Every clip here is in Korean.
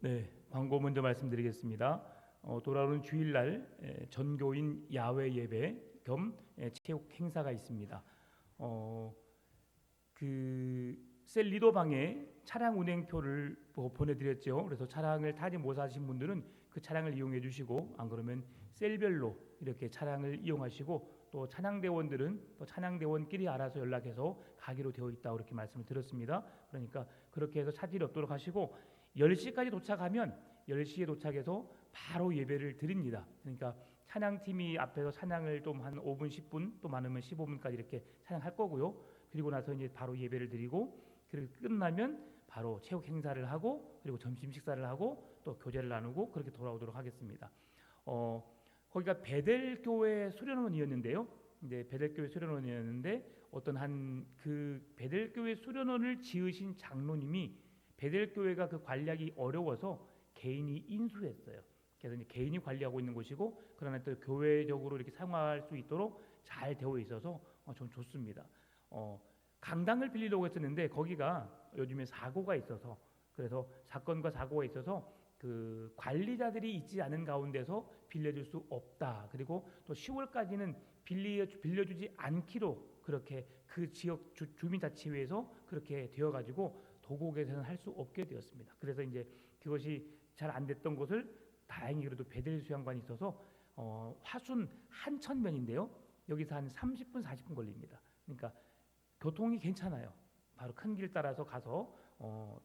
네, 광고 먼저 말씀드리겠습니다. 돌아오는 주일날 전교인 야외 예배 겸 체육 행사가 있습니다. 셀 리더방에 차량 운행표를 보내드렸죠. 그래서 차량을 타지 못하신 분들은 그 차량을 이용해 주시고, 안 그러면 셀별로 이렇게 차량을 이용하시고, 또 찬양대원들은 또 찬양대원끼리 알아서 연락해서 가기로 되어 있다고 그렇게 말씀을 드렸습니다. 그러니까 그렇게 해서 차질이 없도록 하시고, 10시까지 도착하면 10시에 도착해서 바로 예배를 드립니다. 그러니까 찬양팀이 앞에서 찬양을 좀 한 5분, 10분, 또 많으면 15분까지 이렇게 찬양할 거고요. 그리고 나서 이제 바로 예배를 드리고, 그리고 끝나면 바로 체육 행사를 하고, 그리고 점심 식사를 하고, 또 교제를 나누고 그렇게 돌아오도록 하겠습니다. 거기가 베델교회 수련원이었는데요. 이제 베델교회 수련원이었는데 어떤 그 베델교회 수련원을 지으신 장로님이 베델교회가 그 관리하기 어려워서 개인이 인수했어요. 그래서 이제 개인이 관리하고 있는 곳이고, 그러나 또 교회적으로 이렇게 사용할 수 있도록 잘 되어 있어서 좀 좋습니다. 강당을 빌리려고 했었는데 거기가 요즘에 사고가 있어서, 그래서 사건과 사고가 있어서 그 관리자들이 있지 않은 가운데서 빌려줄 수 없다. 그리고 또 10월까지는 빌려주지 않기로 그렇게 그 지역 주민자치회에서 그렇게 되어가지고 도곡에서는 할 수 없게 되었습니다. 그래서 이제 그것이 잘 안 됐던 것을 다행히 그래도 베델 수양관이 있어서 화순 한천면인데요. 여기서 한 30분 40분 걸립니다. 그러니까 교통이 괜찮아요. 바로 큰 길 따라서 가서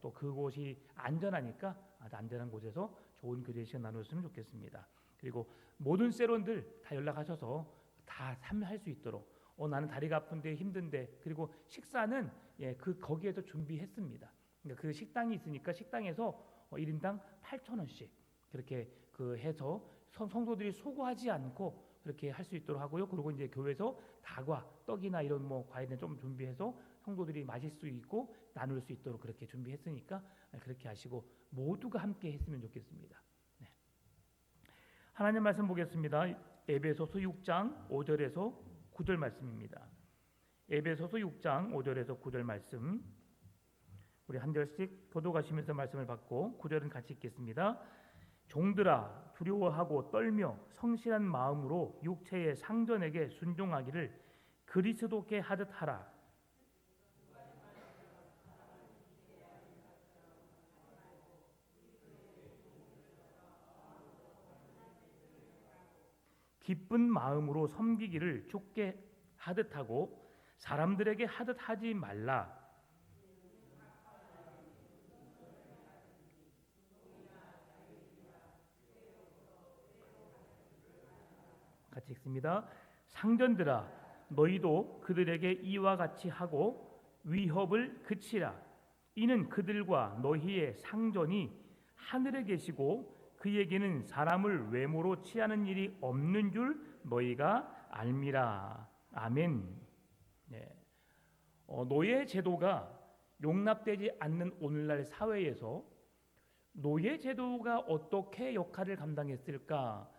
또 그곳이 안전하니까 안전한 곳에서 좋은 교제 시간 나누었으면 좋겠습니다. 그리고 모든 세론들 다 연락하셔서 다 참여할 수 있도록, 나는 다리가 아픈데 힘든데, 그리고 식사는 거기에서 준비했습니다. 그러니까 그 식당이 있으니까 식당에서 1인당 8,000원씩 그렇게 해서 성도들이 소구하지 않고 그렇게 할 수 있도록 하고요. 그리고 이제 교회에서 다과, 떡이나 이런 과일을 좀 준비해서 성도들이 마실 수 있고 나눌 수 있도록 그렇게 준비했으니까 그렇게 하시고 모두가 함께 했으면 좋겠습니다. 네. 하나님 말씀 보겠습니다. 에베소서 6장 5절에서 9절 말씀입니다. 에베소서 6장 5절에서 9절 말씀, 우리 한 절씩 교독하시면서 말씀을 받고 9절은 같이 읽겠습니다. 종들아, 두려워하고 떨며 성실한 마음으로 육체의 상전에게 순종하기를 그리스도께 하듯 하라. 기쁜 마음으로 섬기기를 주께 하듯 하고 사람들에게 하듯 하지 말라. 같이 읽습니다. 상전들아, 너희도 그들에게 이와 같이 하고 위협을 그치라. 이는 그들과 너희의 상전이 하늘에 계시고 그에게는 사람을 외모로 취하는 일이 없는 줄 너희가 알미라. 아멘. 네. 노예 제도가 용납되지 않는 오늘날 사회에서 노예 제도가 어떻게 역할을 감당했을까?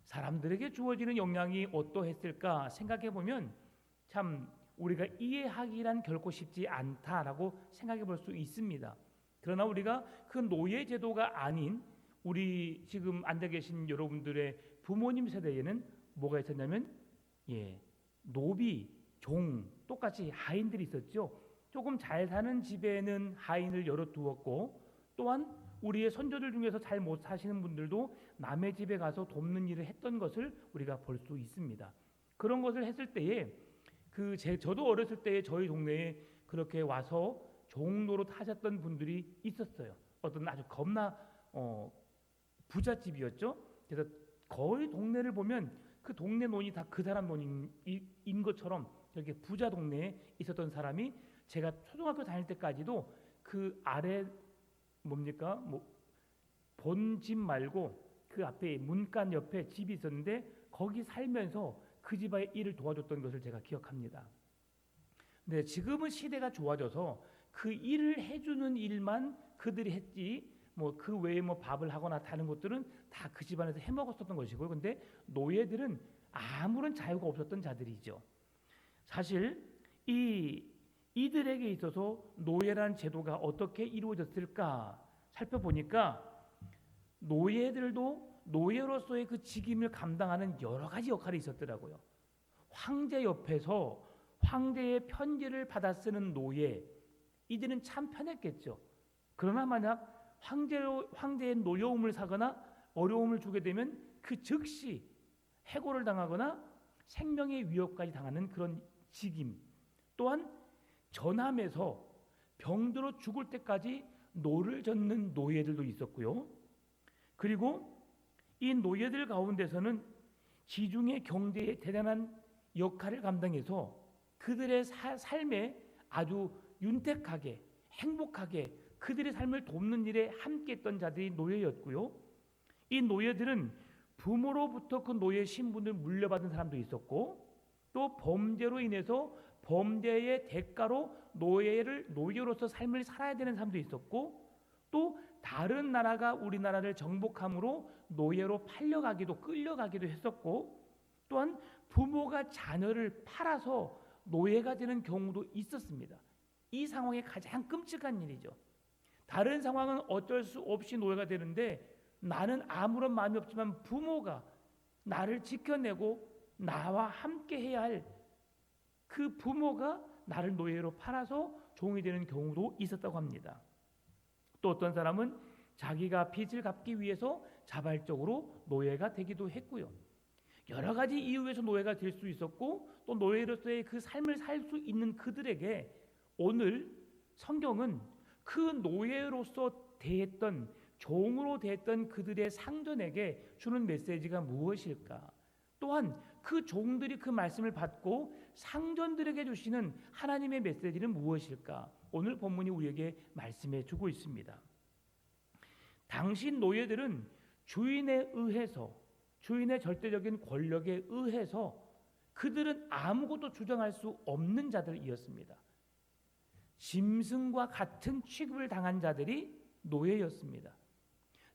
사람들에게 주어지는 영향이 어떠했을까 생각해 보면 참 우리가 이해하기란 결코 쉽지 않다라고 생각해 볼 수 있습니다. 그러나 우리가 그 노예 제도가 아닌 우리 지금 앉아 계신 여러분들의 부모님 세대에는 뭐가 있었냐면 노비, 종, 똑같이 하인들이 있었죠. 조금 잘 사는 집에는 하인을 열어두었고, 또한 우리의 선조들 중에서 잘 못 사시는 분들도 남의 집에 가서 돕는 일을 했던 것을 우리가 볼 수 있습니다. 그런 것을 했을 때에 저도 어렸을 때에 저희 동네에 그렇게 와서 종로로 하셨던 분들이 있었어요. 어떤 아주 겁나 부잣집이었죠. 그래서 거의 동네를 보면 그 동네 논이 다 그 사람 논인 것처럼 이렇게 부자 동네에 있었던 사람이, 제가 초등학교 다닐 때까지도 그 아래 뭡니까? 본 집 말고 그 앞에 문간 옆에 집이 있었는데 거기 살면서 그 집의 일을 도와줬던 것을 제가 기억합니다. 근데 지금은 시대가 좋아져서 그 일을 해주는 일만 그들이 했지, 그 외에 밥을 하거나 다른 것들은 다 그 집안에서 해 먹었었던 것이고요. 근데 노예들은 아무런 자유가 없었던 자들이죠. 사실 이들에게 있어서 노예라는 제도가 어떻게 이루어졌을까 살펴보니까 노예들도 노예로서의 그 직임을 감당하는 여러 가지 역할이 있었더라고요. 황제 옆에서 황제의 편지를 받아 쓰는 노예, 이들은 참 편했겠죠. 그러나 만약 황제의 노여움을 사거나 어려움을 주게 되면 그 즉시 해고를 당하거나 생명의 위협까지 당하는 그런 직임, 또한 전함에서 병들어 죽을 때까지 노를 젓는 노예들도 있었고요. 그리고 이 노예들 가운데서는 지중해 경제의 대단한 역할을 감당해서 그들의 삶에 아주 윤택하게 행복하게 그들의 삶을 돕는 일에 함께했던 자들이 노예였고요. 이 노예들은 부모로부터 그 노예 신분을 물려받은 사람도 있었고, 또 범죄로 인해서 범죄의 대가로 노예로서 삶을 살아야 되는 사람도 있었고, 또 다른 나라가 우리나라를 정복함으로 노예로 끌려가기도 했었고, 또한 부모가 자녀를 팔아서 노예가 되는 경우도 있었습니다. 이 상황이 가장 끔찍한 일이죠. 다른 상황은 어쩔 수 없이 노예가 되는데 나는 아무런 마음이 없지만 부모가 나를 지켜내고 나와 함께 해야 할 그 부모가 나를 노예로 팔아서 종이 되는 경우도 있었다고 합니다. 또 어떤 사람은 자기가 빚을 갚기 위해서 자발적으로 노예가 되기도 했고요. 여러 가지 이유에서 노예가 될 수 있었고, 또 노예로서의 그 삶을 살 수 있는 그들에게 오늘 성경은 그 노예로서 대했던 종으로 대했던 그들의 상전에게 주는 메시지가 무엇일까? 또한 그 종들이 그 말씀을 받고 상전들에게 주시는 하나님의 메시지는 무엇일까? 오늘 본문이 우리에게 말씀해 주고 있습니다. 당시 노예들은 주인에 의해서, 주인의 절대적인 권력에 의해서 그들은 아무것도 주장할 수 없는 자들이었습니다. 짐승과 같은 취급을 당한 자들이 노예였습니다.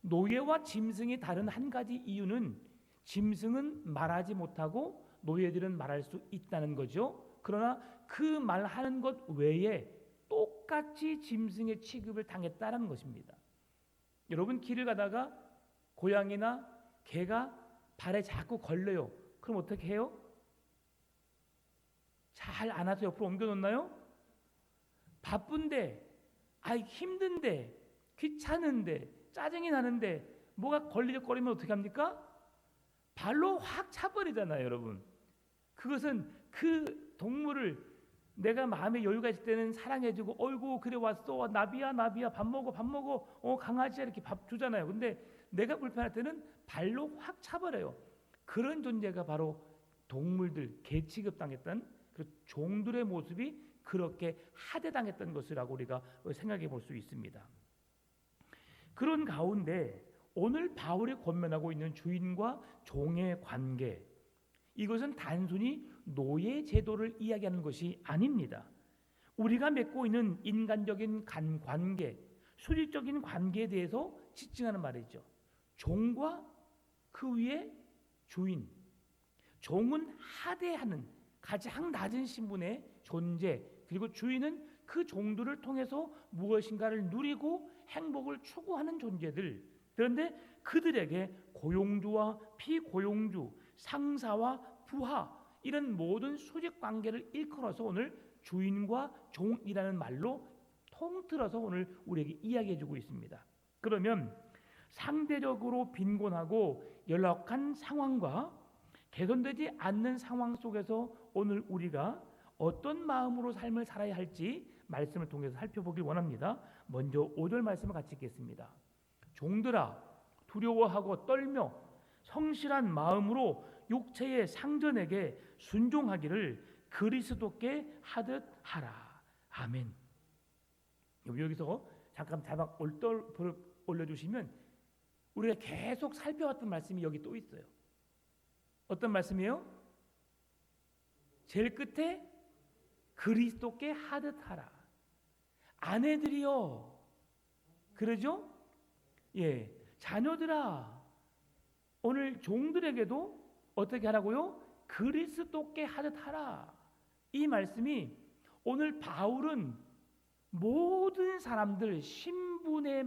노예와 짐승이 다른 한 가지 이유는 짐승은 말하지 못하고 노예들은 말할 수 있다는 거죠. 그러나 그 말하는 것 외에 똑같이 짐승의 취급을 당했다는 것입니다. 여러분, 길을 가다가 고양이나 개가 발에 자꾸 걸려요. 그럼 어떻게 해요? 잘 안아서 옆으로 옮겨놓나요? 바쁜데, 힘든데, 귀찮은데, 짜증이 나는데 뭐가 걸리적거리면 어떻게 합니까? 발로 확 차버리잖아요, 여러분. 그것은 그 동물을 내가 마음에 여유가 있을 때는 사랑해주고, 어이구 그래 왔어, 나비야 밥 먹어, 강아지야, 이렇게 밥 주잖아요. 근데 내가 불편할 때는 발로 확 차버려요. 그런 존재가 바로 동물들, 개 취급당했던 그 종들의 모습이 그렇게 하대당했던 것이라고 우리가 생각해 볼 수 있습니다. 그런 가운데 오늘 바울이 권면하고 있는 주인과 종의 관계, 이것은 단순히 노예 제도를 이야기하는 것이 아닙니다. 우리가 맺고 있는 인간적인 관계, 수직적인 관계에 대해서 지칭하는 말이죠. 종과 그 위에 주인. 종은 하대하는 가장 낮은 신분의 존재, 그리고 주인은 그 종들을 통해서 무엇인가를 누리고 행복을 추구하는 존재들. 그런데 그들에게 고용주와 피고용주, 상사와 부하, 이런 모든 수직 관계를 일컬어서 오늘 주인과 종이라는 말로 통틀어서 오늘 우리에게 이야기해주고 있습니다. 그러면 상대적으로 빈곤하고 열악한 상황과 개선되지 않는 상황 속에서 오늘 우리가 어떤 마음으로 삶을 살아야 할지 말씀을 통해서 살펴보길 원합니다. 먼저 5절 말씀을 같이 읽겠습니다. 종들아, 두려워하고 떨며 성실한 마음으로 육체의 상전에게 순종하기를 그리스도께 하듯 하라. 아멘. 여기서 잠깐 자막 올려주시면 우리가 계속 살펴왔던 말씀이 여기 또 있어요. 어떤 말씀이에요? 제일 끝에 그리스도께 하듯 하라. 아내들이여, 그러죠? 예, 자녀들아, 오늘 종들에게도 어떻게 하라고요? 그리스도께 하듯 하라. 이 말씀이 오늘 바울은 모든 사람들 신분에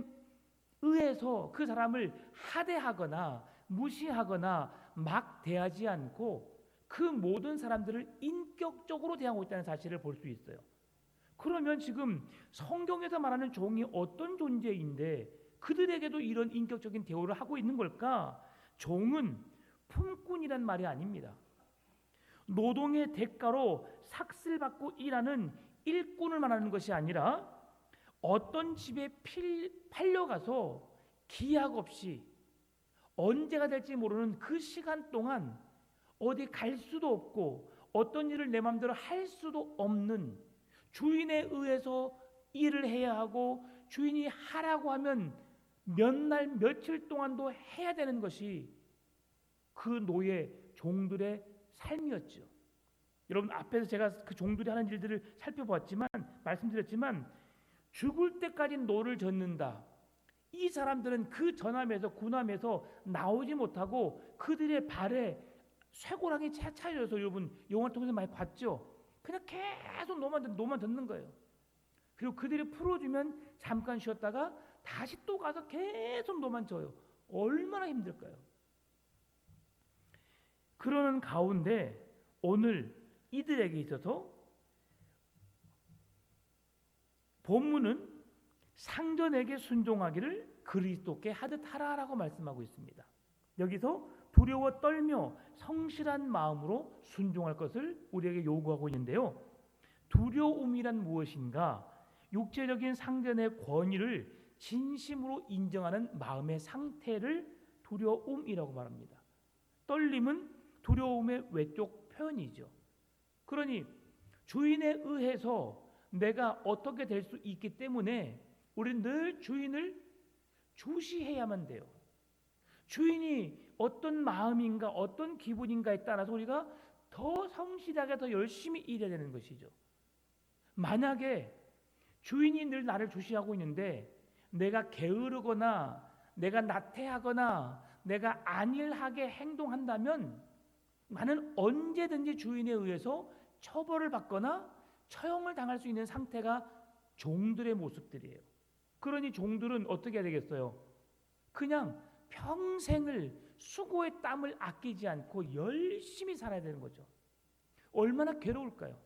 의해서 그 사람을 하대하거나 무시하거나 막 대하지 않고 그 모든 사람들을 인격적으로 대하고 있다는 사실을 볼 수 있어요. 그러면 지금 성경에서 말하는 종이 어떤 존재인데 그들에게도 이런 인격적인 대우를 하고 있는 걸까? 종은 품꾼이란 말이 아닙니다. 노동의 대가로 삭슬 받고 일하는 일꾼을 말하는 것이 아니라 어떤 집에 팔려가서 기약 없이 언제가 될지 모르는 그 시간 동안 어디 갈 수도 없고 어떤 일을 내 마음대로 할 수도 없는, 주인에 의해서 일을 해야 하고 주인이 하라고 하면 몇 날 며칠 동안도 해야 되는 것이 그 노예 종들의 삶이었죠. 여러분, 앞에서 제가 그 종들이 하는 일들을 살펴봤지만, 말씀드렸지만, 죽을 때까지 노를 젓는다. 이 사람들은 그 전함에서 군함에서 나오지 못하고 그들의 발에 쇠고랑이 차여져서, 여러분 영화를 통해서 많이 봤죠. 그냥 계속 노만 젓는 거예요. 그리고 그들이 풀어주면 잠깐 쉬었다가 다시 또 가서 계속 노만 져요. 얼마나 힘들까요? 그러는 가운데 오늘 이들에게 있어서 본문은 상전에게 순종하기를 그리스도께 하듯 하라라고 말씀하고 있습니다. 여기서 두려워 떨며 성실한 마음으로 순종할 것을 우리에게 요구하고 있는데요. 두려움이란 무엇인가? 육체적인 상전의 권위를 진심으로 인정하는 마음의 상태를 두려움이라고 말합니다. 떨림은 두려움의 외적 표현이죠. 그러니 주인에 의해서 내가 어떻게 될 수 있기 때문에 우리는 늘 주인을 주시해야만 돼요. 주인이 어떤 마음인가 어떤 기분인가에 따라서 우리가 더 성실하게 더 열심히 일해야 되는 것이죠. 만약에 주인이 늘 나를 주시하고 있는데 내가 게으르거나 내가 나태하거나 내가 안일하게 행동한다면 나는 언제든지 주인에 의해서 처벌을 받거나 처형을 당할 수 있는 상태가 종들의 모습들이에요. 그러니 종들은 어떻게 해야 되겠어요? 그냥 평생을 수고의 땀을 아끼지 않고 열심히 살아야 되는 거죠. 얼마나 괴로울까요?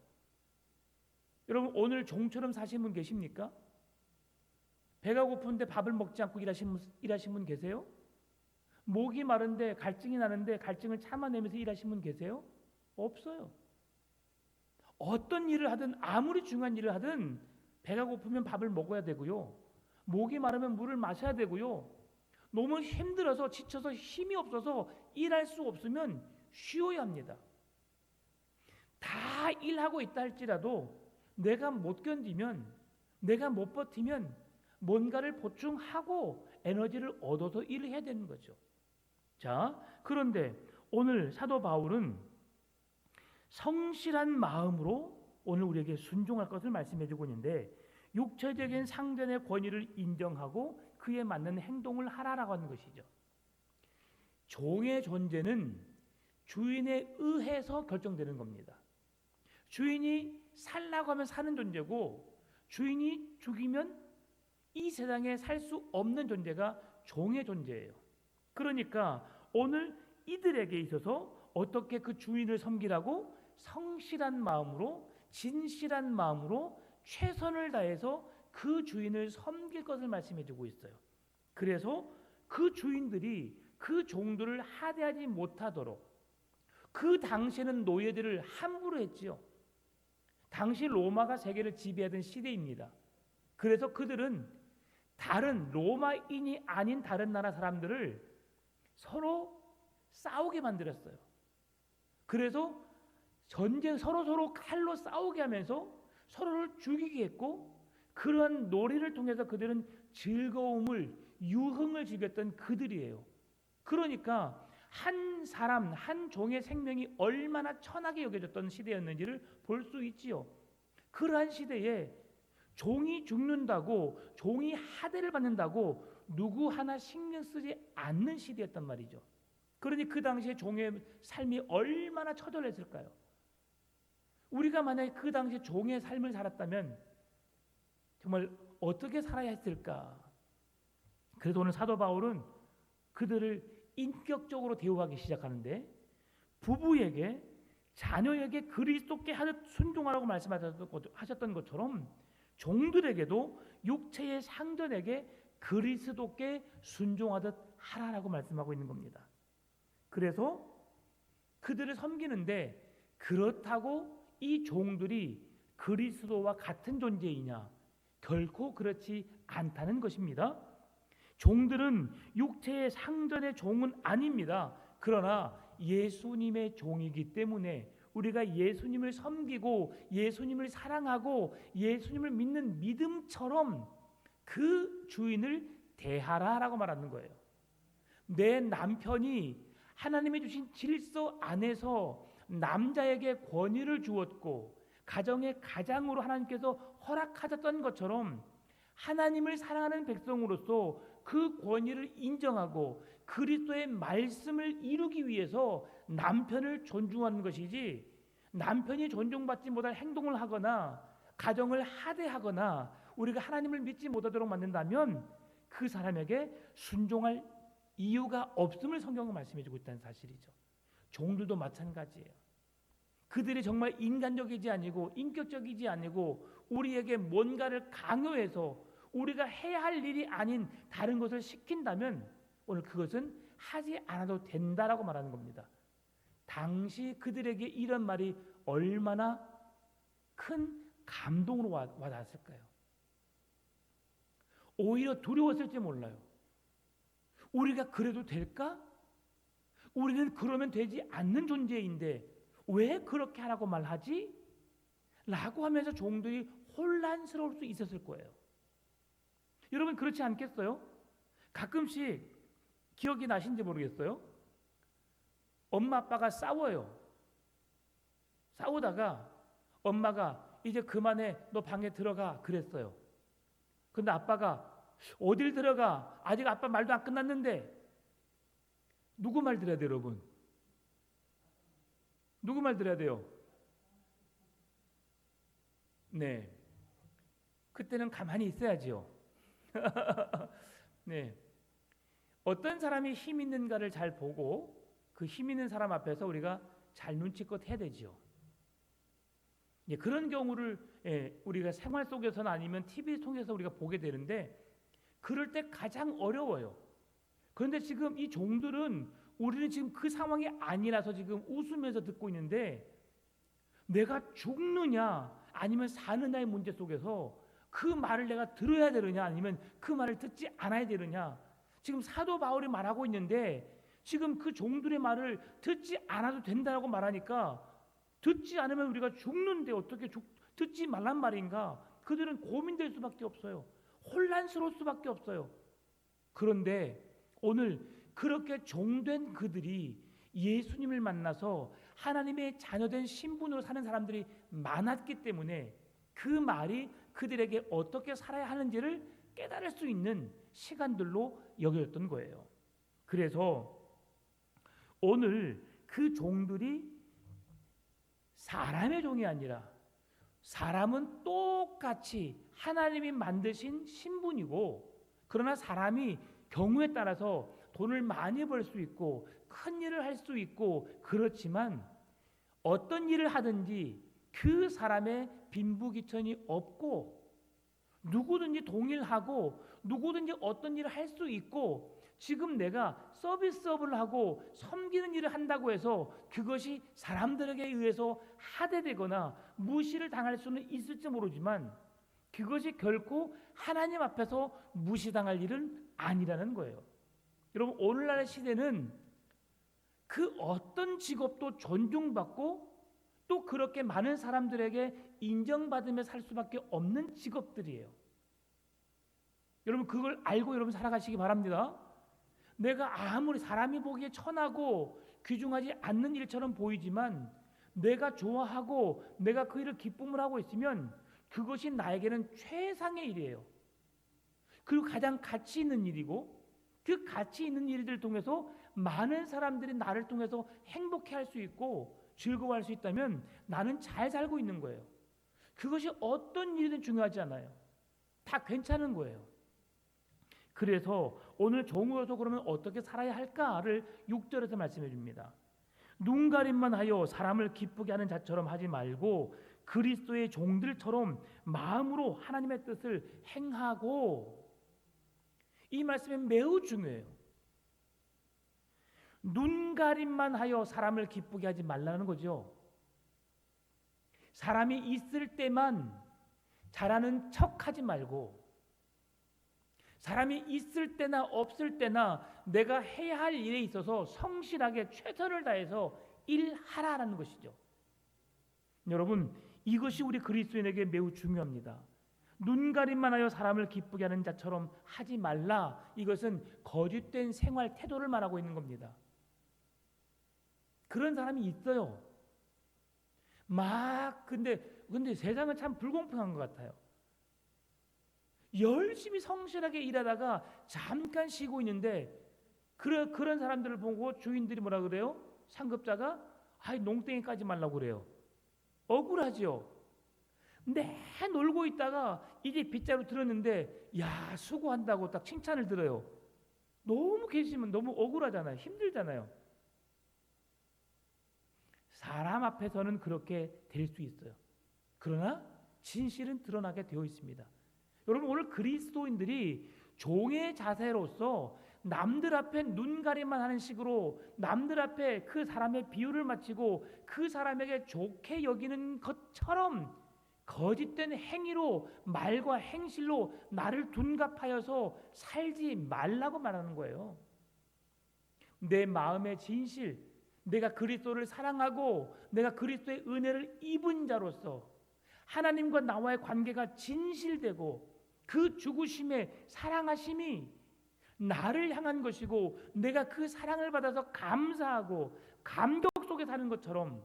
여러분, 오늘 종처럼 사신 분 계십니까? 배가 고픈데 밥을 먹지 않고 일하신 분 계세요? 목이 마른데 갈증이 나는데 갈증을 참아내면서 일하신 분 계세요? 없어요. 어떤 일을 하든 아무리 중요한 일을 하든 배가 고프면 밥을 먹어야 되고요. 목이 마르면 물을 마셔야 되고요. 너무 힘들어서 지쳐서 힘이 없어서 일할 수 없으면 쉬어야 합니다. 다 일하고 있다 할지라도 내가 못 견디면, 내가 못 버티면 뭔가를 보충하고 에너지를 얻어서 일을 해야 되는 거죠. 자, 그런데 오늘 사도 바울은 성실한 마음으로 오늘 우리에게 순종할 것을 말씀해 주고 있는데, 육체적인 상전의 권위를 인정하고 그에 맞는 행동을 하라라고 하는 것이죠. 종의 존재는 주인에 의해서 결정되는 겁니다. 주인이 살라고 하면 사는 존재고, 주인이 죽이면 이 세상에 살 수 없는 존재가 종의 존재예요. 그러니까 오늘 이들에게 있어서 어떻게 그 주인을 섬기라고? 성실한 마음으로, 진실한 마음으로 최선을 다해서 그 주인을 섬길 것을 말씀해 주고 있어요. 그래서 그 주인들이 그 종들을 하대하지 못하도록, 그 당시에는 노예들을 함부로 했지요. 당시 로마가 세계를 지배하던 시대입니다. 그래서 그들은 다른 로마인이 아닌 다른 나라 사람들을 서로 싸우게 만들었어요. 그래서 전쟁 서로 칼로 싸우게 하면서 서로를 죽이게 했고, 그런 놀이를 통해서 그들은 즐거움을, 유흥을 즐겼던 그들이에요. 그러니까 한 사람, 한 종의 생명이 얼마나 천하게 여겨졌던 시대였는지를 볼 수 있지요. 그러한 시대에 종이 죽는다고, 종이 하대를 받는다고 누구 하나 신경 쓰지 않는 시대였단 말이죠. 그러니 그 당시에 종의 삶이 얼마나 처절했을까요? 우리가 만약에 그 당시에 종의 삶을 살았다면 정말 어떻게 살아야 했을까? 그래서 오늘 사도 바울은 그들을 인격적으로 대우하기 시작하는데, 부부에게 자녀에게 그리스도께 하듯 순종하라고 말씀하셨던 것처럼 종들에게도 육체의 상전에게 그리스도께 순종하듯 하라라고 말씀하고 있는 겁니다. 그래서 그들을 섬기는데, 그렇다고 이 종들이 그리스도와 같은 존재이냐? 결코 그렇지 않다는 것입니다. 종들은 육체의 상전의 종은 아닙니다. 그러나 예수님의 종이기 때문에 우리가 예수님을 섬기고 예수님을 사랑하고 예수님을 믿는 믿음처럼 그 주인을 대하라라고 말하는 거예요. 내 남편이 하나님이 주신 질서 안에서 남자에게 권위를 주었고 가정의 가장으로 하나님께서 허락하셨던 것처럼 하나님을 사랑하는 백성으로서 그 권위를 인정하고 그리스도의 말씀을 이루기 위해서 남편을 존중하는 것이지, 남편이 존중받지 못할 행동을 하거나 가정을 하대하거나 우리가 하나님을 믿지 못하도록 만든다면 그 사람에게 순종할 이유가 없음을 성경은 말씀해 주고 있다는 사실이죠. 종들도 마찬가지예요. 그들이 정말 인간적이지 아니고 인격적이지 아니고 우리에게 뭔가를 강요해서 우리가 해야 할 일이 아닌 다른 것을 시킨다면 오늘 그것은 하지 않아도 된다라고 말하는 겁니다. 당시 그들에게 이런 말이 얼마나 큰 감동으로 와닿았을까요? 오히려 두려웠을지 몰라요. 우리가 그래도 될까? 우리는 그러면 되지 않는 존재인데 왜 그렇게 하라고 말하지? 라고 하면서 종들이 혼란스러울 수 있었을 거예요. 여러분 그렇지 않겠어요? 가끔씩 기억이 나신지 모르겠어요. 엄마 아빠가 싸워요. 싸우다가 엄마가 이제 그만해, 너 방에 들어가 그랬어요. 근데 아빠가 어딜 들어가? 아직 아빠 말도 안 끝났는데. 누구 말 들어야 돼요, 여러분? 누구 말 들어야 돼요? 네. 그때는 가만히 있어야지요. 네. 어떤 사람이 힘 있는가를 잘 보고 그 힘 있는 사람 앞에서 우리가 잘 눈치껏 해야 되지요. 예, 그런 경우를 우리가 생활 속에서는 아니면 TV 통해서 우리가 보게 되는데 그럴 때 가장 어려워요. 그런데 지금 이 종들은 우리는 지금 그 상황이 아니라서 지금 웃으면서 듣고 있는데 내가 죽느냐 아니면 사느냐의 문제 속에서 그 말을 내가 들어야 되느냐 아니면 그 말을 듣지 않아야 되느냐, 지금 사도 바울이 말하고 있는데 지금 그 종들의 말을 듣지 않아도 된다고 말하니까 듣지 않으면 우리가 죽는데 어떻게 듣지 말란 말인가? 그들은 고민될 수밖에 없어요. 혼란스러울 수밖에 없어요. 그런데 오늘 그렇게 종된 그들이 예수님을 만나서 하나님의 자녀된 신분으로 사는 사람들이 많았기 때문에 그 말이 그들에게 어떻게 살아야 하는지를 깨달을 수 있는 시간들로 여겨졌던 거예요. 그래서 오늘 그 종들이 사람의 종이 아니라 사람은 똑같이 하나님이 만드신 신분이고, 그러나 사람이 경우에 따라서 돈을 많이 벌 수 있고 큰 일을 할 수 있고 그렇지만 어떤 일을 하든지 그 사람의 빈부귀천이 없고 누구든지 동일하고 누구든지 어떤 일을 할 수 있고, 지금 내가 서비스업을 하고 섬기는 일을 한다고 해서 그것이 사람들에게 의해서 하대되거나 무시를 당할 수는 있을지 모르지만 그것이 결코 하나님 앞에서 무시당할 일은 아니라는 거예요. 여러분 오늘날의 시대는 그 어떤 직업도 존중받고 또 그렇게 많은 사람들에게 인정받으며 살 수밖에 없는 직업들이에요. 여러분 그걸 알고 여러분 살아가시기 바랍니다. 내가 아무리 사람이 보기에 천하고 귀중하지 않는 일처럼 보이지만 내가 좋아하고 내가 그 일을 기쁨을 하고 있으면 그것이 나에게는 최상의 일이에요. 그리고 가장 가치 있는 일이고 그 가치 있는 일들을 통해서 많은 사람들이 나를 통해서 행복해할 수 있고 즐거워할 수 있다면 나는 잘 살고 있는 거예요. 그것이 어떤 일이든 중요하지 않아요. 다 괜찮은 거예요. 그래서 오늘 종으로서 그러면 어떻게 살아야 할까를 6절에서 말씀해 줍니다. 눈 가림만 하여 사람을 기쁘게 하는 자처럼 하지 말고 그리스도의 종들처럼 마음으로 하나님의 뜻을 행하고. 이 말씀이 매우 중요해요. 눈 가림만 하여 사람을 기쁘게 하지 말라는 거죠. 사람이 있을 때만 잘하는 척하지 말고, 사람이 있을 때나 없을 때나 내가 해야 할 일에 있어서 성실하게 최선을 다해서 일하라는 것이죠. 여러분, 이것이 우리 그리스도인에게 매우 중요합니다. 눈가림만 하여 사람을 기쁘게 하는 자처럼 하지 말라. 이것은 거짓된 생활 태도를 말하고 있는 겁니다. 그런 사람이 있어요. 근데 세상은 참 불공평한 것 같아요. 열심히 성실하게 일하다가 잠깐 쉬고 있는데 그런 사람들을 보고 주인들이 뭐라 그래요? 상급자가 농땡이 까지 말라고 그래요. 억울하죠. 내 놀고 있다가 이제 빗자루 들었는데 야 수고한다고 딱 칭찬을 들어요. 너무 계시면 너무 억울하잖아요. 힘들잖아요. 사람 앞에서는 그렇게 될 수 있어요. 그러나 진실은 드러나게 되어 있습니다. 여러분, 오늘 그리스도인들이 종의 자세로서 남들 앞에 눈가림만 하는 식으로 남들 앞에 그 사람의 비유를 마치고 그 사람에게 좋게 여기는 것처럼 거짓된 행위로, 말과 행실로 나를 둔갑하여서 살지 말라고 말하는 거예요. 내 마음의 진실, 내가 그리스도를 사랑하고 내가 그리스도의 은혜를 입은 자로서 하나님과 나와의 관계가 진실되고 그 죽으심의 사랑하심이 나를 향한 것이고 내가 그 사랑을 받아서 감사하고 감격 속에 사는 것처럼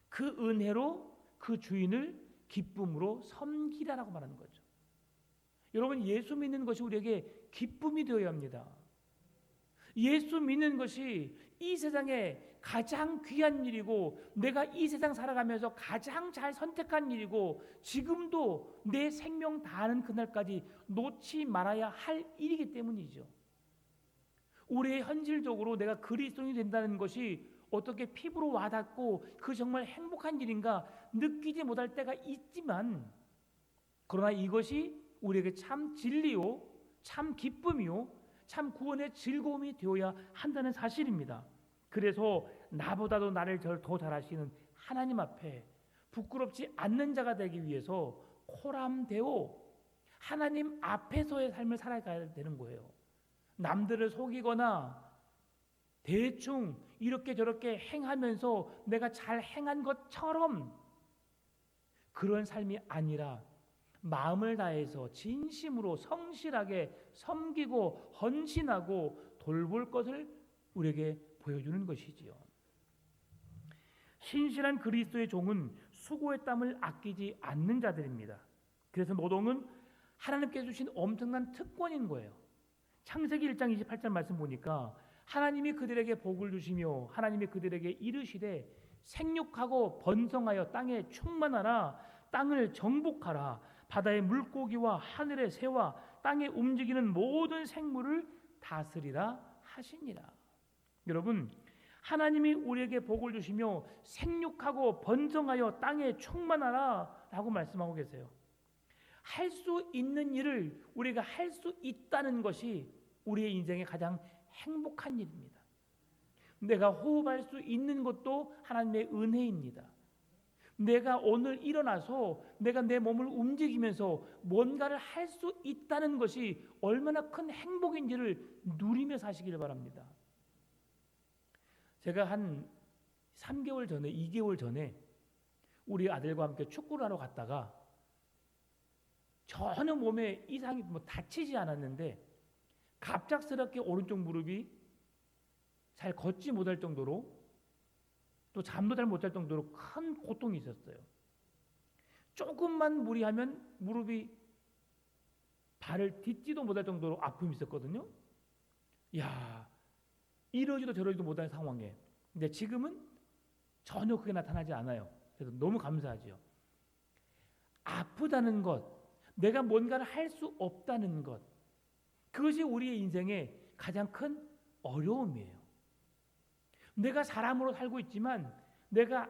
그 은혜로 그 주인을 기쁨으로 섬기라라고 말하는 거죠. 여러분, 예수 믿는 것이 우리에게 기쁨이 되어야 합니다. 예수 믿는 것이 이 세상에 가장 귀한 일이고 내가 이 세상 살아가면서 가장 잘 선택한 일이고 지금도 내 생명 다하는 그날까지 놓지 말아야 할 일이기 때문이죠. 우리의 현실적으로 내가 그리스도인이 된다는 것이 어떻게 피부로 와닿고 그 정말 행복한 일인가 느끼지 못할 때가 있지만, 그러나 이것이 우리에게 참 진리요, 참 기쁨이요, 참 구원의 즐거움이 되어야 한다는 사실입니다. 그래서 나보다도 나를 더 잘하시는 하나님 앞에 부끄럽지 않는 자가 되기 위해서 코람되어 하나님 앞에서의 삶을 살아가야 되는 거예요. 남들을 속이거나 대충 이렇게 저렇게 행하면서 내가 잘 행한 것처럼 그런 삶이 아니라 마음을 다해서 진심으로 성실하게 섬기고 헌신하고 돌볼 것을 우리에게 보여주는 것이지요. 신실한 그리스도의 종은 수고의 땀을 아끼지 않는 자들입니다. 그래서 노동은 하나님께서 주신 엄청난 특권인 거예요. 창세기 1장 28절 말씀 보니까 하나님이 그들에게 복을 주시며 하나님이 그들에게 이르시되 생육하고 번성하여 땅에 충만하라, 땅을 정복하라, 바다의 물고기와 하늘의 새와 땅에 움직이는 모든 생물을 다스리라 하시니라. 여러분, 하나님이 우리에게 복을 주시며 생육하고 번성하여 땅에 충만하라 라고 말씀하고 계세요. 할 수 있는 일을 우리가 할 수 있다는 것이 우리의 인생의 가장 행복한 일입니다. 내가 호흡할 수 있는 것도 하나님의 은혜입니다. 내가 오늘 일어나서 내가 내 몸을 움직이면서 뭔가를 할 수 있다는 것이 얼마나 큰 행복인지를 누리며 사시길 바랍니다. 제가 한 3개월 전에 2개월 전에 우리 아들과 함께 축구를 하러 갔다가 전혀 몸에 이상이 다치지 않았는데 갑작스럽게 오른쪽 무릎이 잘 걷지 못할 정도로 또 잠도 잘 못 잘 정도로 큰 고통이 있었어요. 조금만 무리하면 무릎이 발을 딛지도 못할 정도로 아픔이 있었거든요. 야, 이러지도 저러지도 못할 상황에. 근데 지금은 전혀 그게 나타나지 않아요. 그래서 너무 감사하죠. 아프다는 것, 내가 뭔가를 할 수 없다는 것, 그것이 우리의 인생의 가장 큰 어려움이에요. 내가 사람으로 살고 있지만 내가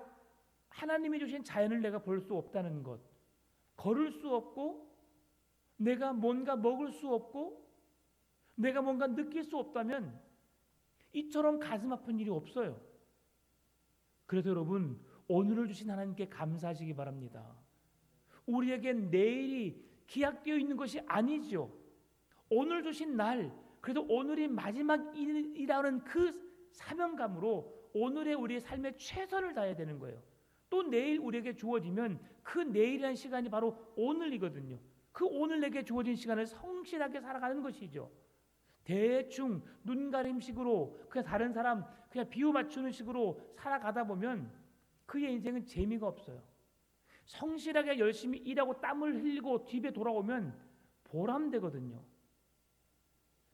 하나님이 주신 자연을 내가 볼 수 없다는 것, 걸을 수 없고 내가 뭔가 먹을 수 없고 내가 뭔가 느낄 수 없다면 이처럼 가슴 아픈 일이 없어요. 그래서 여러분, 오늘을 주신 하나님께 감사하시기 바랍니다. 우리에겐 내일이 기약되어 있는 것이 아니죠. 오늘 주신 날, 그래도 오늘이 마지막이라는 그 사명감으로 오늘의 우리의 삶에 최선을 다해야 되는 거예요. 또 내일 우리에게 주어지면 그 내일이라는 시간이 바로 오늘이거든요. 그 오늘 내게 주어진 시간을 성실하게 살아가는 것이죠. 대충 눈가림식으로 그냥 다른 사람 그냥 비유 맞추는 식으로 살아가다 보면 그의 인생은 재미가 없어요. 성실하게 열심히 일하고 땀을 흘리고 집에 돌아오면 보람되거든요.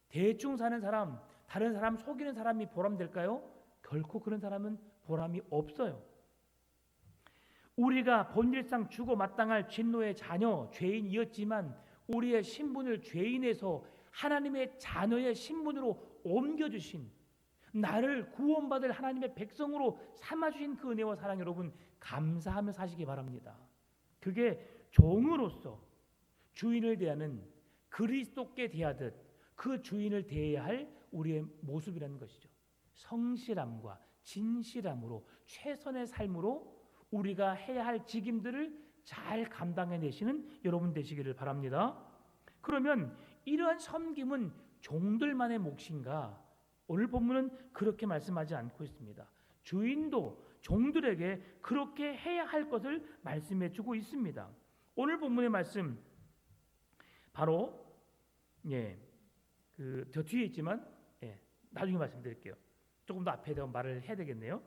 대충 사는 사람, 다른 사람 속이는 사람이 보람될까요? 결코 그런 사람은 보람이 없어요. 우리가 본질상 주고 마땅할 진노의 자녀, 죄인이었지만 우리의 신분을 죄인에서 하나님의 자녀의 신분으로 옮겨주신, 나를 구원받을 하나님의 백성으로 삼아주신 그 은혜와 사랑, 여러분 감사하며 사시기 바랍니다. 그게 종으로서 주인을 대하는, 그리스도께 대하듯 그 주인을 대해야 할 우리의 모습이라는 것이죠. 성실함과 진실함으로 최선의 삶으로 우리가 해야 할 직임들을 잘 감당해내시는 여러분 되시기를 바랍니다. 그러면 이러한 섬김은 종들만의 몫인가? 오늘 본문은 그렇게 말씀하지 않고 있습니다. 주인도 종들에게 그렇게 해야 할 것을 말씀해 주고 있습니다. 오늘 본문의 말씀 바로 저 뒤에 있지만 나중에 말씀드릴게요. 조금 더 앞에 대한 말을 해야 되겠네요.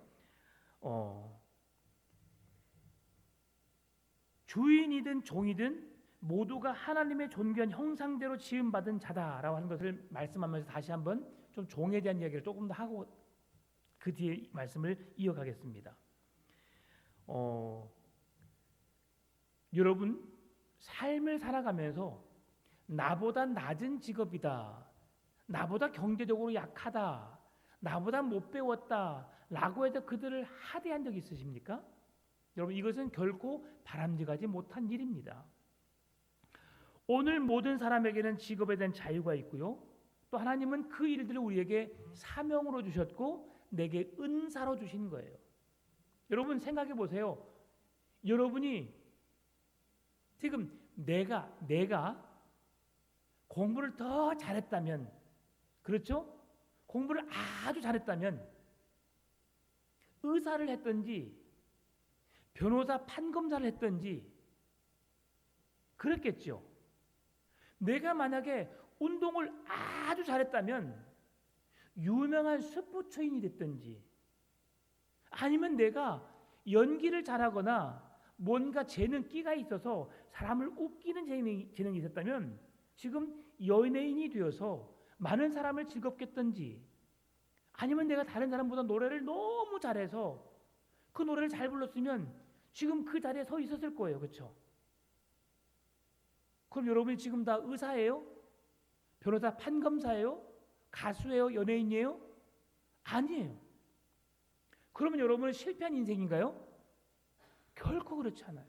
주인이든 종이든 모두가 하나님의 존귀한 형상대로 지음받은 자다라고 하는 것을 말씀하면서 다시 한번 좀 종에 대한 이야기를 조금 더 하고 그 뒤에 말씀을 이어가겠습니다. 여러분, 삶을 살아가면서 나보다 낮은 직업이다, 나보다 경제적으로 약하다, 나보다 못 배웠다 라고 해서 그들을 하대한 적 있으십니까? 여러분, 이것은 결코 바람직하지 못한 일입니다. 오늘 모든 사람에게는 직업에 대한 자유가 있고요, 또 하나님은 그 일들을 우리에게 사명으로 주셨고 내게 은사로 주신 거예요. 여러분 생각해 보세요. 여러분이 지금 내가 공부를 더 잘했다면, 그렇죠? 공부를 아주 잘했다면 의사를 했든지 변호사 판검사를 했든지 그랬겠죠. 내가 만약에 운동을 아주 잘했다면 유명한 스포츠인이 됐든지, 아니면 내가 연기를 잘하거나 뭔가 재능 끼가 있어서 사람을 웃기는 재능이 있었다면 지금 연예인이 되어서 많은 사람을 즐겁게 했든지, 아니면 내가 다른 사람보다 노래를 너무 잘해서 그 노래를 잘 불렀으면 지금 그 자리에 서 있었을 거예요. 그렇죠? 그럼 여러분이 지금 다 의사예요? 변호사 판검사예요? 가수예요? 연예인이에요? 아니에요. 그러면 여러분은 실패한 인생인가요? 결코 그렇지 않아요.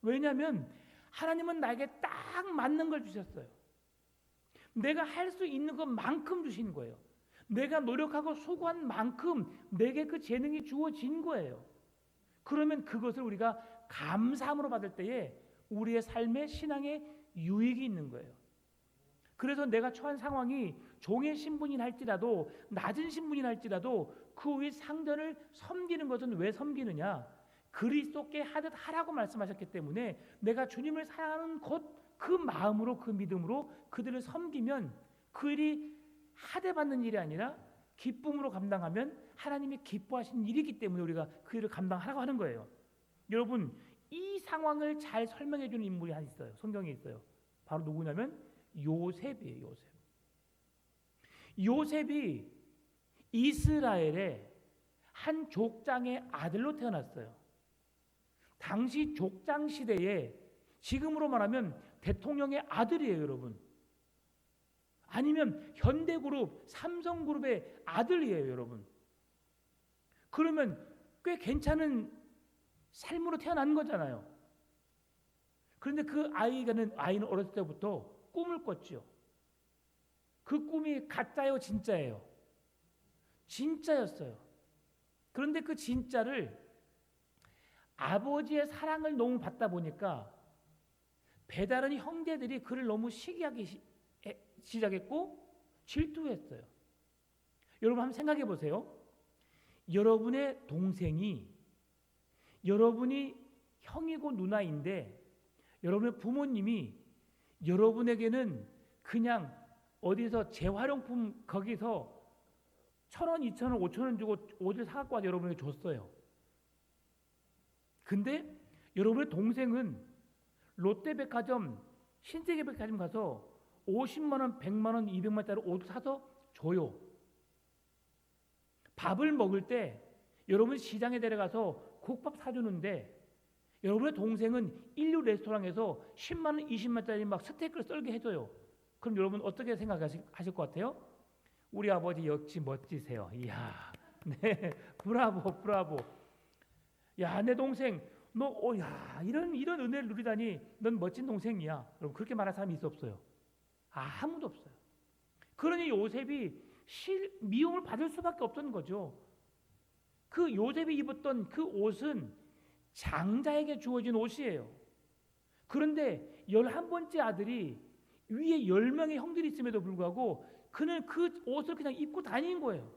왜냐하면 하나님은 나에게 딱 맞는 걸 주셨어요. 내가 할 수 있는 것만큼 주신 거예요. 내가 노력하고 수고한 만큼 내게 그 재능이 주어진 거예요. 그러면 그것을 우리가 감사함으로 받을 때에 우리의 삶의 신앙에 유익이 있는 거예요. 그래서 내가 처한 상황이 종의 신분이나 할지라도 낮은 신분이나 할지라도 그 위 상전을 섬기는 것은 왜 섬기느냐? 그리스도께 하듯 하라고 말씀하셨기 때문에 내가 주님을 사랑하는 그 마음으로, 그 믿음으로 그들을 섬기면 그 일이 하대받는 일이 아니라 기쁨으로 감당하면 하나님이 기뻐하시는 일이기 때문에 우리가 그 일을 감당하라고 하는 거예요. 여러분, 이 상황을 잘 설명해 주는 인물이 하나 있어요. 성경에 있어요. 바로 누구냐면 요셉이에요. 요셉이 이스라엘의 한 족장의 아들로 태어났어요. 당시 족장 시대에 지금으로 말하면 대통령의 아들이에요, 여러분. 아니면 현대그룹, 삼성그룹의 아들이에요, 여러분. 그러면 꽤 괜찮은 삶으로 태어난 거잖아요. 그런데 그 아이는 어렸을 때부터 꿈을 꿨죠. 그 꿈이 가짜예요, 진짜예요? 진짜였어요. 그런데 그 진짜를 아버지의 사랑을 너무 받다 보니까 배다른 형제들이 그를 너무 시기하기 시작했고 질투했어요. 여러분 한번 생각해 보세요. 여러분의 동생이 여러분이 형이고 누나인데 여러분의 부모님이 여러분에게는 그냥 어디서 재활용품 거기서 1,000원, 2,000원, 5,000원 주고 옷을 사갖고 와서 여러분에게 줬어요. 근데 여러분의 동생은 롯데백화점, 신세계백화점 가서 50만 원, 100만 원, 200만 원짜리 옷을 사서 줘요. 밥을 먹을 때 여러분 시장에 데려가서 국밥 사주는데 여러분의 동생은 인류 레스토랑에서 10만 원, 20만 원짜리 막 스테이크를 썰게 해줘요. 그럼 여러분 어떻게 생각하실 것 같아요? 우리 아버지 역시 멋지세요. 이야, 네, 브라보, 브라보. 야, 내 동생, 야, 이런 은혜를 누리다니, 넌 멋진 동생이야. 여러분 그렇게 말할 사람이 있어 없어요? 아무도 없어요. 그러니 요셉이 미움을 받을 수밖에 없던 거죠. 그 요셉이 입었던 그 옷은 장자에게 주어진 옷이에요. 그런데 11번째 아들이 위에 10명의 형들이 있음에도 불구하고 그는 그 옷을 그냥 입고 다닌 거예요.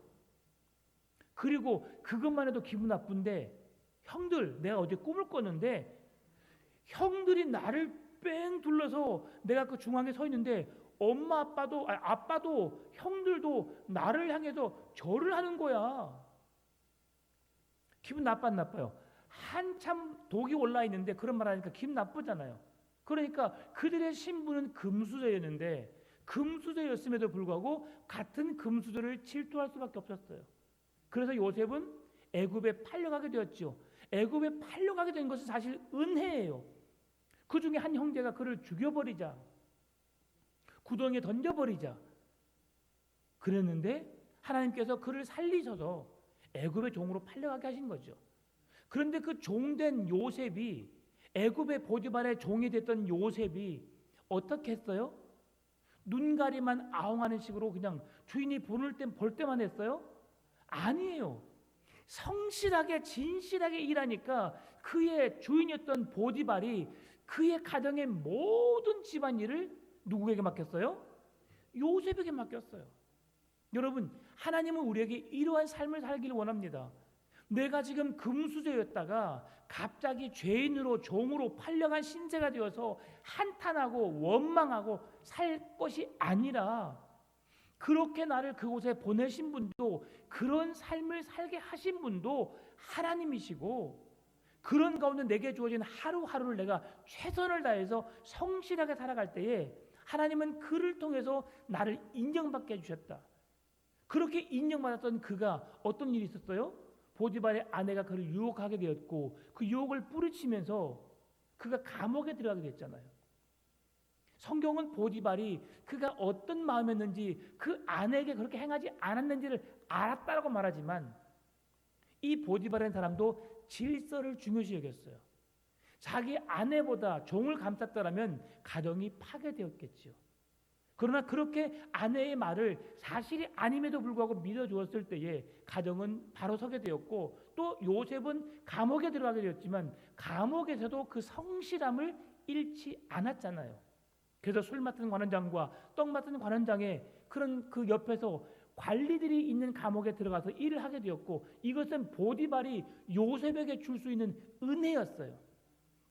그리고 그것만 해도 기분 나쁜데 형들, 내가 어제 꿈을 꿨는데 형들이 나를 뺑 둘러서 내가 그 중앙에 서 있는데 엄마 아빠도 형들도 나를 향해서 절을 하는 거야. 기분 나빠요? 한참 독이 올라 있는데 그런 말 하니까 기분 나쁘잖아요. 그러니까 그들의 신부는 금수저였는데 금수저였음에도 불구하고 같은 금수저를 질투할 수밖에 없었어요. 그래서 요셉은 애굽에 팔려가게 되었죠. 애굽에 팔려가게 된 것은 사실 은혜예요. 그 중에 한 형제가 그를 죽여버리자, 구덩이에 던져버리자 그랬는데 하나님께서 그를 살리셔서 애굽의 종으로 팔려가게 하신 거죠. 그런데 그 종된 요셉이, 애굽의 보디발의 종이 됐던 요셉이 어떻게 했어요? 눈가리만 아웅하는 식으로 그냥 주인이 볼 때만 했어요? 아니에요. 성실하게 진실하게 일하니까 그의 주인이었던 보디발이 그의 가정의 모든 집안일을 누구에게 맡겼어요? 요셉에게 맡겼어요. 여러분, 하나님은 우리에게 이러한 삶을 살기를 원합니다. 내가 지금 금수저였다가 갑자기 죄인으로 종으로 팔려간 신세가 되어서 한탄하고 원망하고 살 것이 아니라 그렇게 나를 그곳에 보내신 분도, 그런 삶을 살게 하신 분도 하나님이시고, 그런 가운데 내게 주어진 하루하루를 내가 최선을 다해서 성실하게 살아갈 때에 하나님은 그를 통해서 나를 인정받게 해주셨다. 그렇게 인정받았던 그가 어떤 일이 있었어요? 보디발의 아내가 그를 유혹하게 되었고 그 유혹을 뿌리치면서 그가 감옥에 들어가게 됐잖아요. 성경은 보디발이 그가 어떤 마음이었는지, 그 아내에게 그렇게 행하지 않았는지를 알았다라고 말하지만 이 보디발이라는 사람도 질서를 중요시 여겼어요. 자기 아내보다 종을 감쌌더라면 가정이 파괴되었겠지요. 그러나 그렇게 아내의 말을 사실이 아님에도 불구하고 믿어주었을 때에 가정은 바로 서게 되었고, 또 요셉은 감옥에 들어가게 되었지만 감옥에서도 그 성실함을 잃지 않았잖아요. 그래서 술 맡은 관원장과 떡 맡은 관원장의 그런 그 옆에서 관리들이 있는 감옥에 들어가서 일을 하게 되었고, 이것은 보디발이 요셉에게 줄 수 있는 은혜였어요.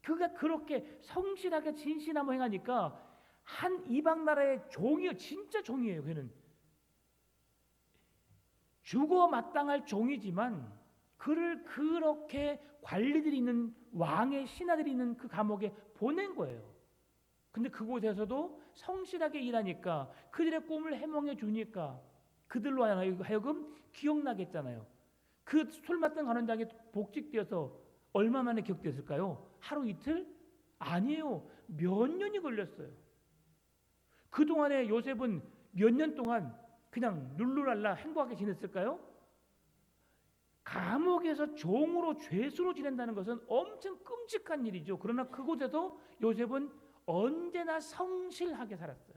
그가 그렇게 성실하게 진실함을 행하니까 한 이방 나라의 종이요, 진짜 종이에요. 그는 죽어 마땅할 종이지만 그를 그렇게 관리들이 있는, 왕의 신하들이 있는 그 감옥에 보낸 거예요. 근데 그곳에서도 성실하게 일하니까, 그들의 꿈을 해몽해 주니까 그들로 하여금 기억나게 했잖아요. 그 술 맡은 관원장이 복직되어서 얼마 만에 기억됐을까요? 하루 이틀? 아니에요. 몇 년이 걸렸어요. 그동안에 요셉은 몇 년 동안 그냥 룰루랄라 행복하게 지냈을까요? 감옥에서 종으로 죄수로 지낸다는 것은 엄청 끔찍한 일이죠. 그러나 그곳에서 요셉은 언제나 성실하게 살았어요.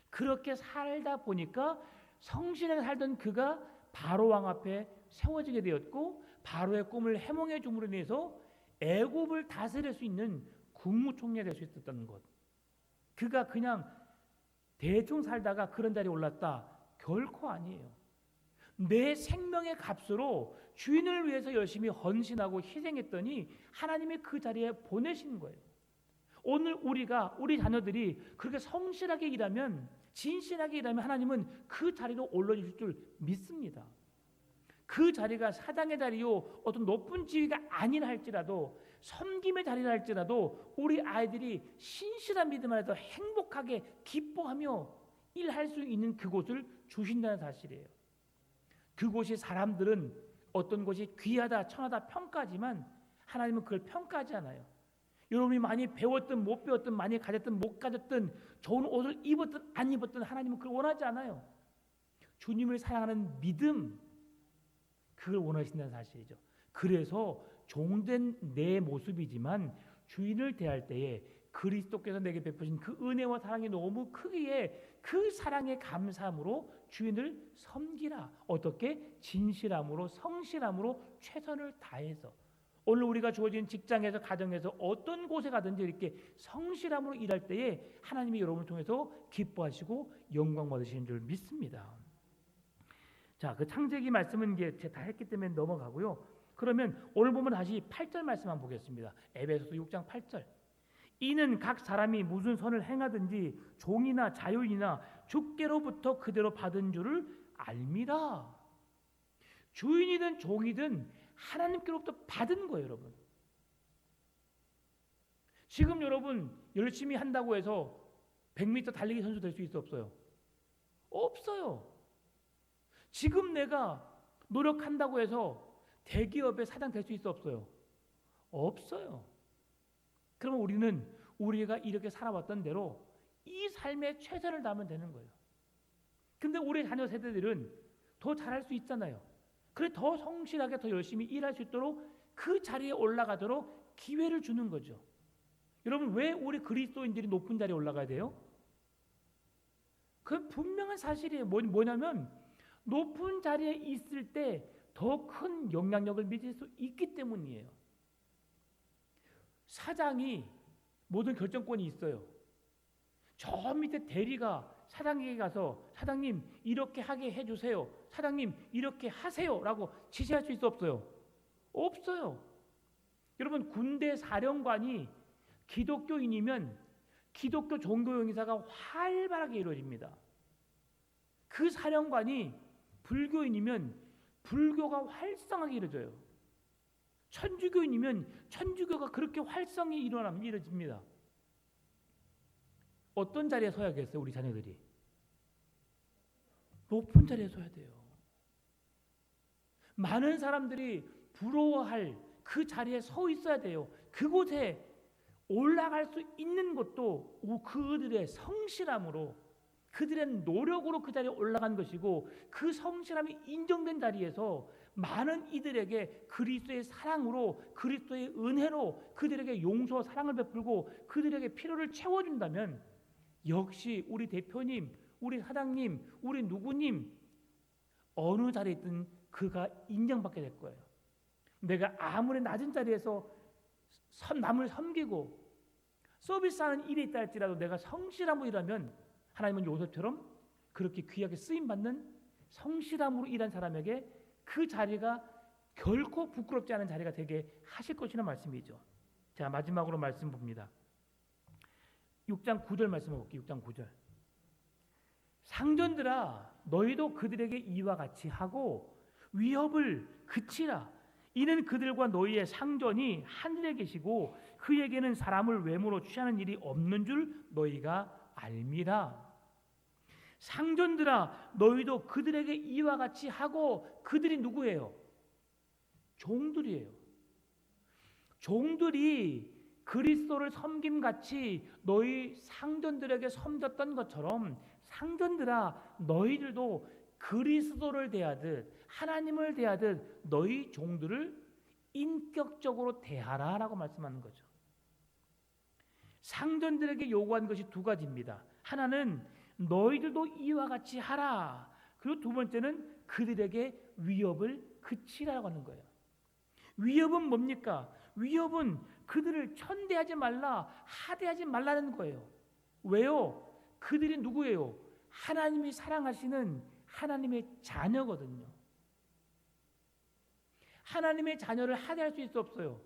그렇게 살다 보니까 성실하게 살던 그가 바로 왕 앞에 세워지게 되었고, 바로의 꿈을 해몽해 줌으로 인해서 애굽을 다스릴 수 있는 국무총리가 될 수 있었다는 것. 그가 그냥 대충 살다가 그런 자리에 올랐다? 결코 아니에요. 내 생명의 값으로 주인을 위해서 열심히 헌신하고 희생했더니 하나님이 그 자리에 보내신 거예요. 오늘 우리 자녀들이 그렇게 성실하게 일하면, 진실하게 일하면 하나님은 그 자리로 올려주실 줄 믿습니다. 그 자리가 사당의 자리요, 어떤 높은 지위가 아니라 할지라도, 섬김의 자리라 할지라도 우리 아이들이 신실한 믿음 안에서 행복하게 기뻐하며 일할 수 있는 그곳을 주신다는 사실이에요. 그곳이 사람들은 어떤 곳이 귀하다 천하다 평가하지만 하나님은 그걸 평가하지 않아요. 여러분이 많이 배웠든 못 배웠든, 많이 가졌든 못 가졌든, 좋은 옷을 입었든 안 입었든 하나님은 그걸 원하지 않아요. 주님을 사랑하는 믿음, 그걸 원하신다는 사실이죠. 그래서 종된 내 모습이지만 주인을 대할 때에 그리스도께서 내게 베푸신 그 은혜와 사랑이 너무 크기에 그 사랑에 감사함으로 주인을 섬기라. 어떻게? 진실함으로, 성실함으로, 최선을 다해서. 오늘 우리가 주어진 직장에서, 가정에서, 어떤 곳에 가든지 이렇게 성실함으로 일할 때에 하나님이 여러분을 통해서 기뻐하시고 영광 받으시는 줄 믿습니다. 자, 그 창세기 말씀은 이제 제가 다 했기 때문에 넘어가고요. 그러면 오늘 보면 다시 8절 말씀 한번 보겠습니다. 에베소서 6장 8절. 이는 각 사람이 무슨 선을 행하든지 종이나 자유인이나 주께로부터 그대로 받은 줄을 알미라. 주인이든 종이든 하나님께로부터 받은 거예요, 여러분. 지금 여러분 열심히 한다고 해서 100m 달리기 선수 될 수 있어 없어요? 없어요. 지금 내가 노력한다고 해서 대기업의 사장 될 수 있어 없어요? 없어요. 그러면 우리는 우리가 이렇게 살아왔던 대로 이 삶에 최선을 다하면 되는 거예요. 근데 우리 자녀 세대들은 더 잘할 수 있잖아요. 그래 더 성실하게 더 열심히 일할 수 있도록 그 자리에 올라가도록 기회를 주는 거죠. 여러분, 왜 우리 그리스도인들이 높은 자리에 올라가야 돼요? 그 분명한 사실이에요. 뭐냐면 높은 자리에 있을 때 더 큰 영향력을 미칠 수 있기 때문이에요. 사장이 모든 결정권이 있어요. 저 밑에 대리가 사장에게 가서 사장님 이렇게 하게 해주세요, 사장님 이렇게 하세요 라고 지시할 수 있어 없어요? 없어요. 여러분, 군대 사령관이 기독교인이면 기독교 종교용사가 활발하게 이루어집니다. 그 사령관이 불교인이면 불교가 활성하게 이루어져요. 천주교인이면 천주교가 그렇게 활성이 이루어집니다. 어떤 자리에 서야겠어요, 우리 자녀들이? 높은 자리에 서야 돼요. 많은 사람들이 부러워할 그 자리에 서 있어야 돼요. 그곳에 올라갈 수 있는 것도 그들의 성실함으로, 그들의 노력으로 그 자리에 올라간 것이고, 그 성실함이 인정된 자리에서 많은 이들에게 그리스도의 사랑으로, 그리스도의 은혜로 그들에게 용서와 사랑을 베풀고 그들에게 필요를 채워준다면 역시 우리 대표님, 우리 사장님, 우리 누구님 어느 자리에 있든 그가 인정받게 될 거예요. 내가 아무리 낮은 자리에서 남을 섬기고 서비스하는 일이 있다 할지라도 내가 성실함으로 일하면 하나님은 요셉처럼 그렇게 귀하게 쓰임받는 성실함으로 일한 사람에게 그 자리가 결코 부끄럽지 않은 자리가 되게 하실 것이라는 말씀이죠. 자, 마지막으로 말씀 봅니다. 6장 9절 말씀 볼게요. 6장 9절. 상전들아, 너희도 그들에게 이와 같이 하고 위협을 그치라. 이는 그들과 너희의 상전이 하늘에 계시고 그에게는 사람을 외모로 취하는 일이 없는 줄 너희가 알미라. 상전들아, 너희도 그들에게 이와 같이 하고. 그들이 누구예요? 종들이에요. 종들이 그리스도를 섬김같이 너희 상전들에게 섬겼던 것처럼 상전들아 너희들도 그리스도를 대하듯 하나님을 대하듯 너희 종들을 인격적으로 대하라라고 말씀하는 거죠. 상전들에게 요구한 것이 두 가지입니다. 하나는 너희들도 이와 같이 하라. 그리고 두 번째는 그들에게 위협을 그치라고 하는 거예요. 위협은 뭡니까? 위협은 그들을 천대하지 말라, 하대하지 말라는 거예요. 왜요? 그들이 누구예요? 하나님이 사랑하시는 하나님의 자녀거든요. 하나님의 자녀를 하대할 수 있어 없어요?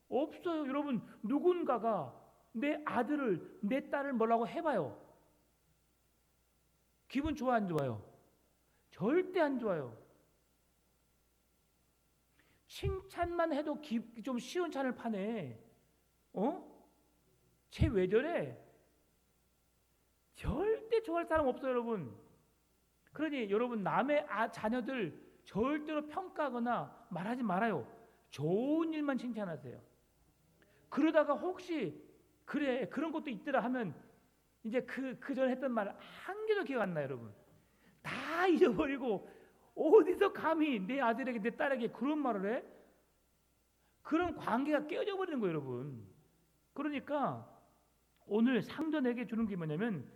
없어요. 여러분, 누군가가 내 아들을, 내 딸을 뭐라고 해봐요. 기분 좋아 안 좋아요? 절대 안 좋아요. 칭찬만 해도 좀 시원찮을 판에 쟤 왜 저래? 절대 좋아할 사람 없어요, 여러분. 그러니 여러분 남의 자녀들 절대로 평가하거나 말하지 말아요. 좋은 일만 칭찬하세요. 그러다가 혹시 그래 그런 것도 있더라 하면 이제 그 전에 했던 말 한 개도 기억 안 나요, 여러분. 다 잊어버리고 어디서 감히 내 아들에게 내 딸에게 그런 말을 해? 그런 관계가 깨어져 버리는 거예요, 여러분. 그러니까 오늘 상전에게 주는 게 뭐냐면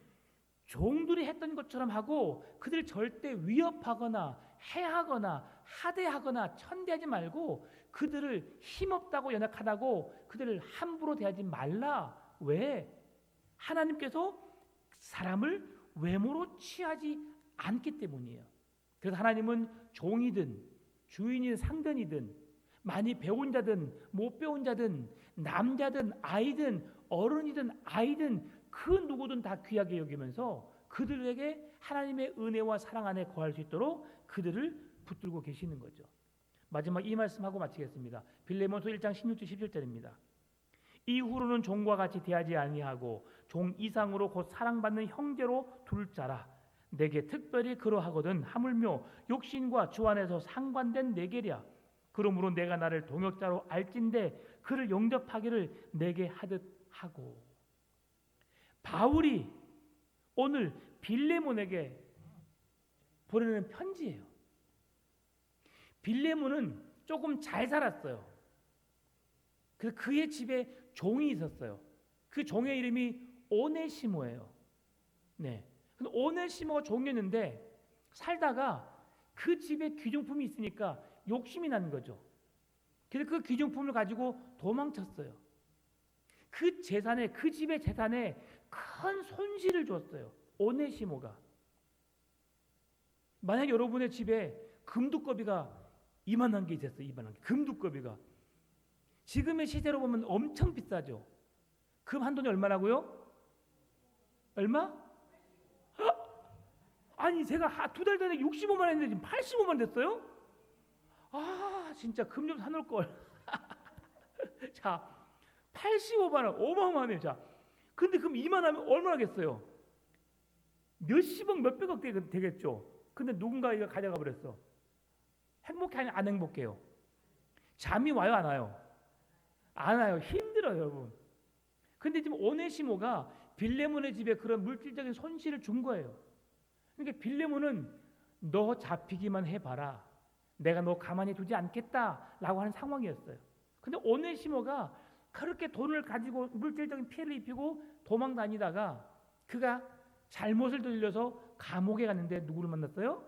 종들이 했던 것처럼 하고 그들을 절대 위협하거나 해하거나 하대하거나 천대하지 말고 그들을 힘없다고 연약하다고 그들을 함부로 대하지 말라. 왜? 하나님께서 사람을 외모로 취하지 않기 때문이에요. 그래서 하나님은 종이든 주인이든 상전이든 많이 배운 자든 못 배운 자든 남자든 아이든 어른이든 아이든 그 누구든 다 귀하게 여기면서 그들에게 하나님의 은혜와 사랑 안에 거할 수 있도록 그들을 붙들고 계시는 거죠. 마지막 이 말씀하고 마치겠습니다. 빌레몬서 1장 16절 17절입니다. 이후로는 종과 같이 대하지 아니하고 종 이상으로 곧 사랑받는 형제로 둘 자라. 내게 특별히 그러하거든 하물며 육신과 주 안에서 상관된 내게랴. 그러므로 내가 나를 동역자로 알진대 그를 영접하기를 내게 하듯 하고. 바울이 오늘 빌레몬에게 보내는 편지예요. 빌레몬은 조금 잘 살았어요. 그래서 그의 집에 종이 있었어요. 그 종의 이름이 오네시모예요. 네. 근데 오네시모가 종이었는데 살다가 그 집에 귀중품이 있으니까 욕심이 난 거죠. 그래서 그 귀중품을 가지고 도망쳤어요. 그 재산에, 그 집의 재산에 큰 손실을 줬어요. 오네시모가. 만약 여러분의 집에 금두꺼비가 이만한 게 있었어요. 이만한 게. 금두꺼비가. 지금의 시세로 보면 엄청 비싸죠. 금 한 돈이 얼마라고요? 얼마? 아니 제가 두 달 전에 65만 원 했는데 지금 85만 됐어요? 아 진짜 금 좀 사놓을 걸. 자 85만 원 어마어마하네요. 자 근데 그럼 2만 하면 얼마나겠어요? 몇십억 몇백억 되겠죠. 근데 누군가 이거 가져가 버렸어. 행복해 아니 안 행복해요? 잠이 와요 안 와요? 안 와요. 힘들어요 여러분. 근데 지금 오네시모가 빌레몬의 집에 그런 물질적인 손실을 준 거예요. 그러니까 빌레몬은 너 잡히기만 해봐라. 내가 너 가만히 두지 않겠다라고 하는 상황이었어요. 근데 오네시모가 그렇게 돈을 가지고 물질적인 피해를 입히고 도망 다니다가 그가 잘못을 저질러서 감옥에 갔는데 누구를 만났어요?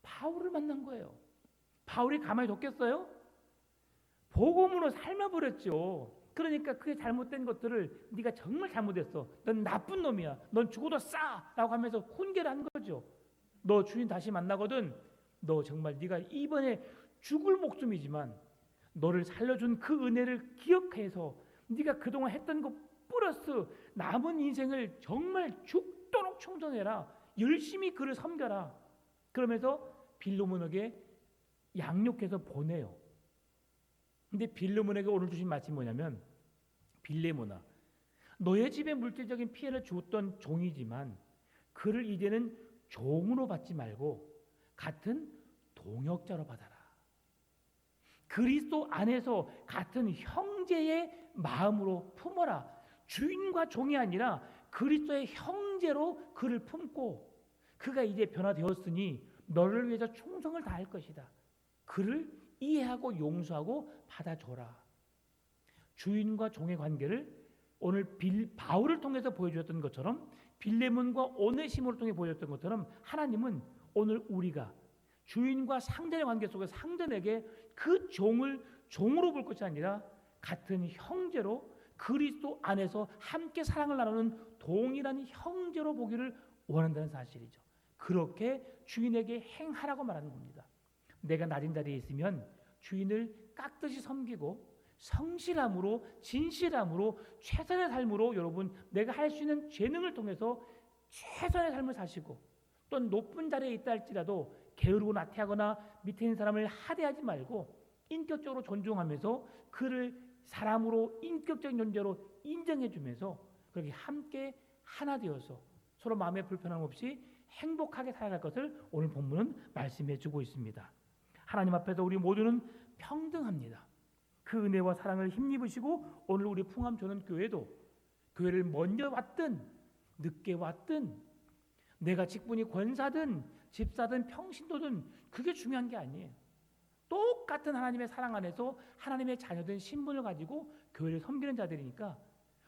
바울을 만난 거예요. 바울이 가만히 뒀겠어요? 복음으로 삶아버렸죠. 그러니까 그게 잘못된 것들을 네가 정말 잘못했어. 넌 나쁜 놈이야. 넌 죽어도 싸! 라고 하면서 훈계를 한 거죠. 너 주인 다시 만나거든. 너 정말 네가 이번에 죽을 목숨이지만 너를 살려준 그 은혜를 기억해서 네가 그동안 했던 것 플러스 남은 인생을 정말 죽도록 충성해라. 열심히 그를 섬겨라. 그러면서 빌레몬에게 양육해서 보내요. 근데 빌레몬에게 오늘 주신 말씀이 뭐냐면 빌레몬아 너의 집에 물질적인 피해를 주었던 종이지만 그를 이제는 종으로 받지 말고 같은 동역자로 받아라. 그리스도 안에서 같은 형제의 마음으로 품어라. 주인과 종이 아니라 그리스도의 형제로 그를 품고 그가 이제 변화되었으니 너를 위해서 충성을 다할 것이다. 그를 이해하고 용서하고 받아줘라. 주인과 종의 관계를 오늘 바울을 통해서 보여주었던 것처럼 빌레몬과 오네시모를 통해 보여줬던 것처럼 하나님은 오늘 우리가 주인과 상전의 관계 속에 상전에게 그 종을 종으로 볼 것이 아니라 같은 형제로 그리스도 안에서 함께 사랑을 나누는 동일한 형제로 보기를 원한다는 사실이죠. 그렇게 주인에게 행하라고 말하는 겁니다. 내가 낮은 자리에 있으면 주인을 깍듯이 섬기고 성실함으로 진실함으로 최선의 삶으로 여러분 내가 할 수 있는 재능을 통해서 최선의 삶을 사시고 또 높은 자리에 있다 할지라도 게으르고 나태하거나 밑에 있는 사람을 하대하지 말고 인격적으로 존중하면서 그를 사람으로 인격적인 존재로 인정해 주면서 그렇게 함께 하나 되어서 서로 마음에 불편함 없이 행복하게 살아갈 것을 오늘 본문은 말씀해 주고 있습니다. 하나님 앞에서 우리 모두는 평등합니다. 그 은혜와 사랑을 힘입으시고 오늘 우리 풍암전원교회도 교회를 먼저 왔든 늦게 왔든 내가 직분이 권사든 집사든 평신도든 그게 중요한 게 아니에요. 똑같은 하나님의 사랑 안에서 하나님의 자녀된 신분을 가지고 교회를 섬기는 자들이니까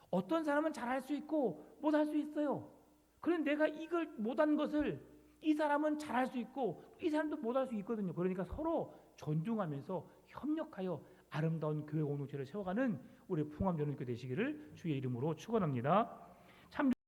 어떤 사람은 잘할 수 있고 못할 수 있어요. 그런데 내가 이걸 못한 것을 이 사람은 잘할 수 있고 이 사람도 못할 수 있거든요. 그러니까 서로 존중하면서 협력하여 아름다운 교회 공동체를 세워가는 우리 풍암전원교회 되시기를 주의 이름으로 축원합니다. 참